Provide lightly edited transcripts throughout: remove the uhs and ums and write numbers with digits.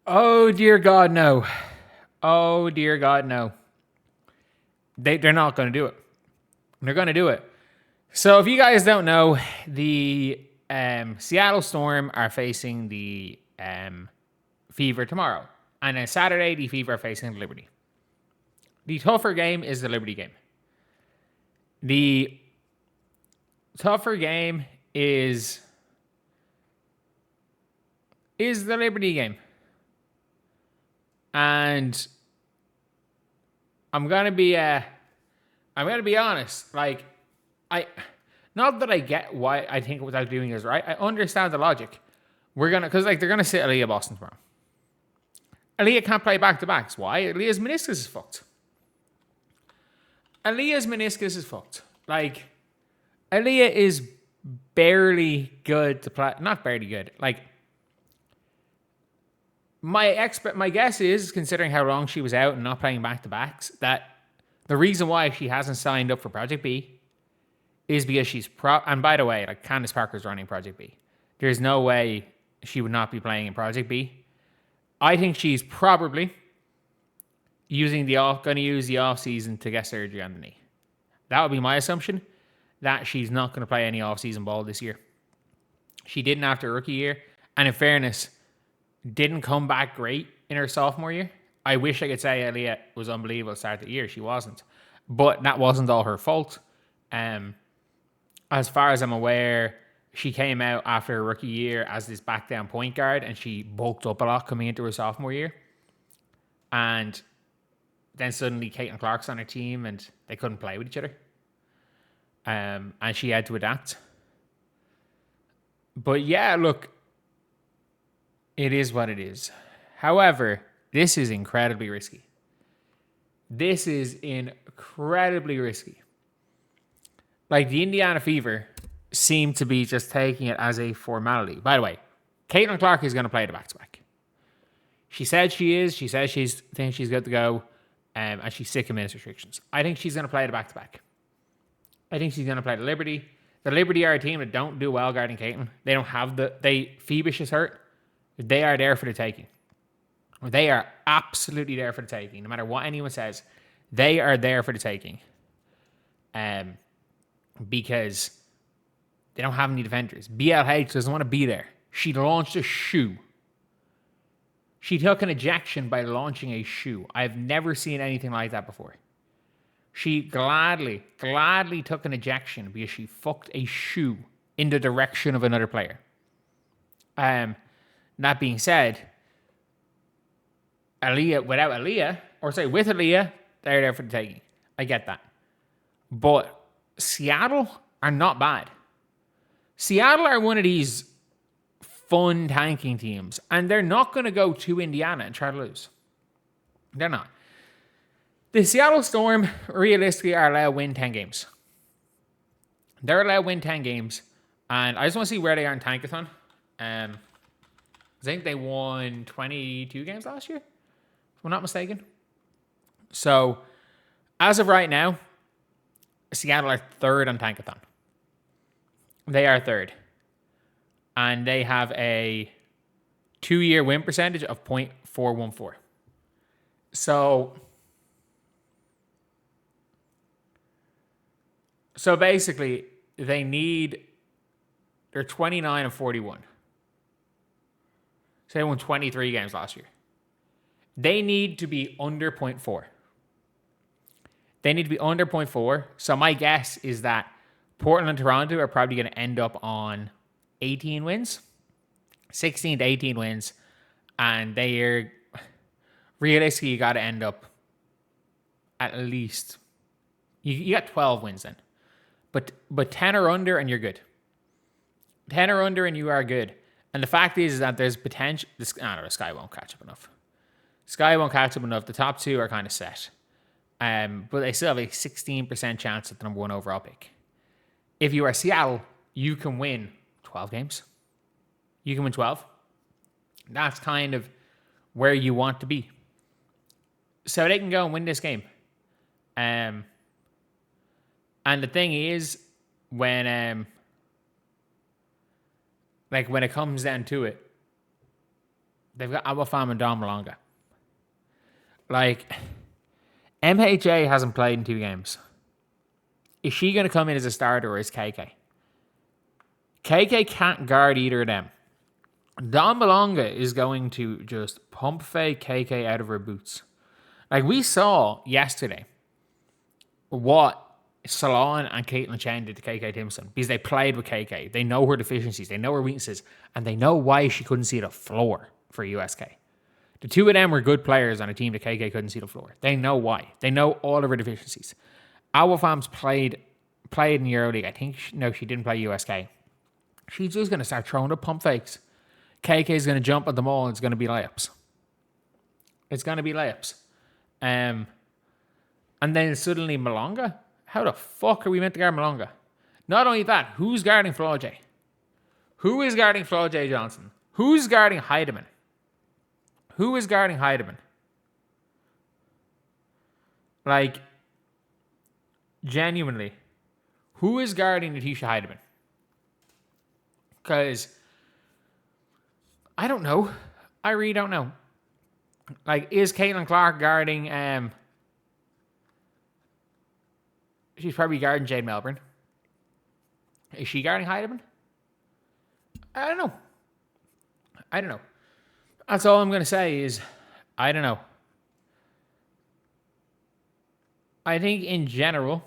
Oh dear God, no. Oh dear God, no. They're not going to do it. They're going to do it. So if you guys don't know, the Seattle Storm are facing the Fever tomorrow. And then Saturday, the Fever are facing the Liberty. The tougher game is the Liberty game. The tougher game is the Liberty game. And I'm gonna be honest. Like, not that I get why I think what they're doing is right. I understand the logic. Because they're gonna sit Aaliyah Boston tomorrow. Aaliyah can't play back to backs. Why? Aaliyah's meniscus is fucked. Like, Aaliyah is barely good to play. Not barely good. Like, my guess is, considering how long she was out and not playing back to backs, that the reason why she hasn't signed up for Project B is because she's and by the way, like, Candace Parker's running Project B. There's no way she would not be playing in Project B. I think she's probably going to use the off season to get surgery on the knee. That would be my assumption, that she's not going to play any off season ball this year. She didn't after rookie year, and in fairness, didn't come back great in her sophomore year. I wish I could say Aaliyah was unbelievable at the start of the year. She wasn't. But that wasn't all her fault. As far as I'm aware, she came out after her rookie year as this back down point guard, and she bulked up a lot coming into her sophomore year. And then suddenly Caitlin Clark's on her team and they couldn't play with each other. And she had to adapt. But yeah, look, it is what it is. However, this is incredibly risky. Like, the Indiana Fever seem to be just taking it as a formality. By the way, Caitlin Clark is going to play the back-to-back. She said she is. She says thinks she's good to go. And she's sick of minutes restrictions. I think she's going to play the back-to-back. I think she's going to play the Liberty. The Liberty are a team that don't do well guarding Caitlin. They don't have Phoebus is hurt. They are there for the taking. They are absolutely there for the taking. No matter what anyone says, they are there for the taking. Because they don't have any defenders. BLH doesn't want to be there. She launched a shoe. She took an ejection by launching a shoe. I've never seen anything like that before. She gladly took an ejection because she fucked a shoe in the direction of another player. That being said, with Aaliyah, they're there for the taking. I get that. But Seattle are not bad. Seattle are one of these fun tanking teams, and they're not going to go to Indiana and try to lose. They're not. The Seattle Storm realistically are allowed to win 10 games. They're allowed to win 10 games, and I just want to see where they are in Tankathon. I think they won 22 games last year, if I'm not mistaken. So, as of right now, Seattle are third on Tankathon. They are third. And they have a 2-year win percentage of .414. So basically, they're 29 and 41. So they won 23 games last year. They need to be under 0.4. So my guess is that Portland and Toronto are probably going to end up on 18 wins, 16 to 18 wins, and they're realistically, you got to end up at least, you got 12 wins then, but 10 or under and you're good. 10 or under and you are good. And the fact is that there's potential. The Sky won't catch up enough. The top two are kind of set, but they still have a 16% chance at the number one overall pick. If you are Seattle, you can win 12 games. You can win 12. That's kind of where you want to be. So they can go and win this game. And the thing is, when it comes down to it, They've got Abafam and Dom Malonga. Like, MHA hasn't played in 2 games. Is she going to come in as a starter or is KK? KK can't guard either of them. Dom Malonga is going to just pump fake KK out of her boots. Like, we saw yesterday what Salon and Caitlin Chen did to KK Timpson because they played with KK. They know her deficiencies, they know her weaknesses, and they know why she couldn't see the floor for USK. The 2 of them were good players on a team that KK couldn't see the floor. They know why. They know all of her deficiencies. Awafam's played in the EuroLeague. I think, she didn't play USK. She's just going to start throwing up pump fakes. KK's going to jump at them all and it's going to be layups. And then suddenly Malonga? How the fuck are we meant to guard Malonga? Not only that, who's guarding Flau'jae? Who is guarding Flau'jae Johnson? Who's guarding Heidemann? Who is guarding Heidemann? Like, genuinely, who is guarding Natisha Heidemann? Because I don't know. I really don't know. Like, is Caitlin Clark guarding... she's probably guarding Jade Melbourne. Is she guarding Heidemann? I don't know. That's all I'm going to say is, I don't know. I think in general,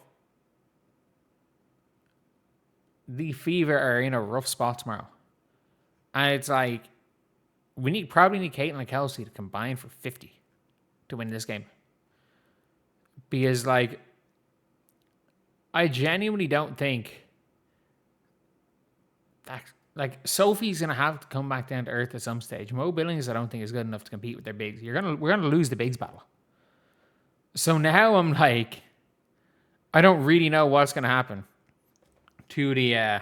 the Fever are in a rough spot tomorrow. And it's like, we probably need Caitlin and Kelsey to combine for 50 to win this game. Because, like, I genuinely don't think that, like, Sophie's going to have to come back down to earth at some stage. Mo Billings, I don't think, is good enough to compete with their bigs. We're going to lose the bigs battle. So now I'm like, I don't really know what's going to happen to the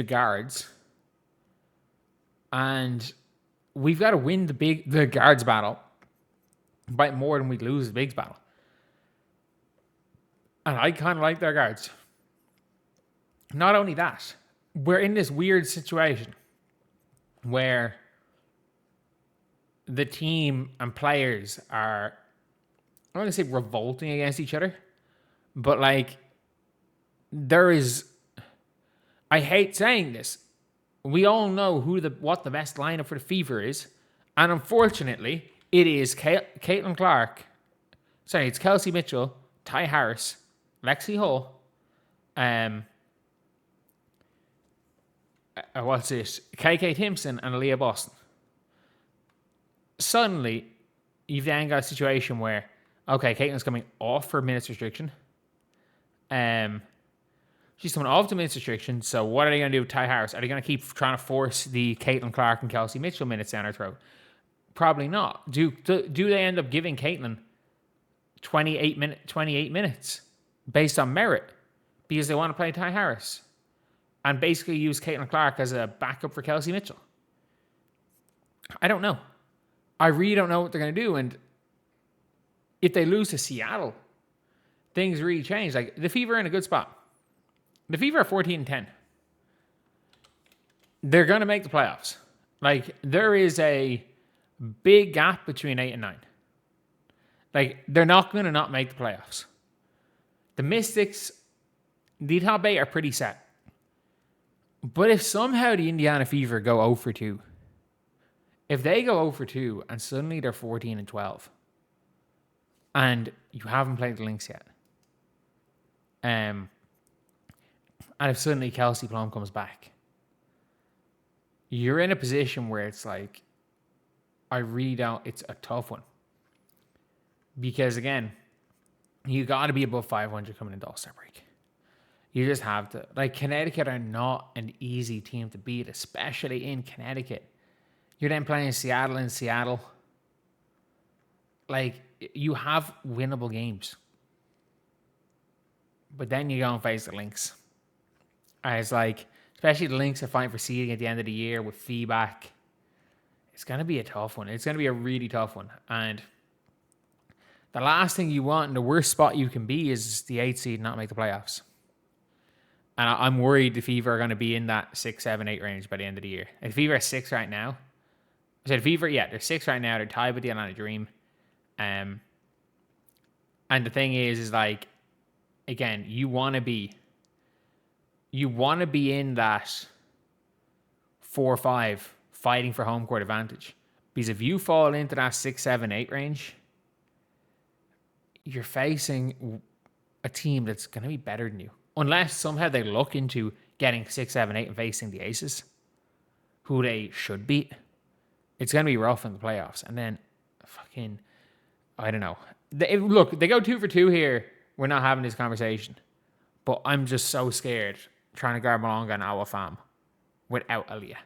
guards. And we've got to win the guards battle by more than we lose the bigs battle. And I kind of like their guards. Not only that, we're in this weird situation where the team and players are, I don't want to say revolting against each other, but like, there is, I hate saying this, we all know what the best lineup for the Fever is, and unfortunately, it is Caitlin Clark, it's Kelsey Mitchell, Ty Harris, Lexi Hull, KK Timpson and Aaliyah Boston. Suddenly, you've then got a situation where, okay, Caitlin's coming off her minutes restriction. She's coming off the minutes restriction, so what are they going to do with Ty Harris? Are they going to keep trying to force the Caitlin Clark and Kelsey Mitchell minutes down her throat? Probably not. Do they end up giving Caitlin 28 minutes based on merit because they want to play Ty Harris and basically use Caitlin Clark as a backup for Kelsey Mitchell? I don't know. I really don't know what they're going to do. And if they lose to Seattle, things really change. Like, the Fever are in a good spot. The Fever are 14-10. They're going to make the playoffs. Like, there is a big gap between 8 and 9. Like, they're not going to not make the playoffs. The Mystics, the top 8 are pretty set. But if somehow the Indiana Fever go 0 for 2, if they go 0 for 2 and suddenly they're 14-12, and you haven't played the Lynx yet, and if suddenly Kelsey Plum comes back, you're in a position where it's like, I really don't, it's a tough one. Because again, you got to be above 500 coming into All-Star break. You just have to. Like, Connecticut are not an easy team to beat, especially in Connecticut. You're then playing Seattle in Seattle. Like, you have winnable games. But then you go and face the Lynx. And it's like, especially the Lynx are fighting for seeding at the end of the year with feedback. It's going to be a tough one. It's going to be a really tough one. And the last thing you want and the worst spot you can be is the 8th seed not make the playoffs. And I'm worried the Fever are going to be in that 6, 7, 8 range by the end of the year. And the Fever are 6 right now. So the Fever, yeah, they're 6 right now. They're tied with the Atlanta Dream. And the thing is like, again, you want to be in that 4 or 5 fighting for home court advantage. Because if you fall into that 6, 7, 8 range, you're facing a team that's going to be better than you. Unless somehow they look into getting 6, 7, 8 and facing the Aces, who they should beat. It's going to be rough in the playoffs. And then, I don't know. Look, they go 2 for 2 here. We're not having this conversation. But I'm just so scared trying to guard Malonga and Awafam without Aaliyah.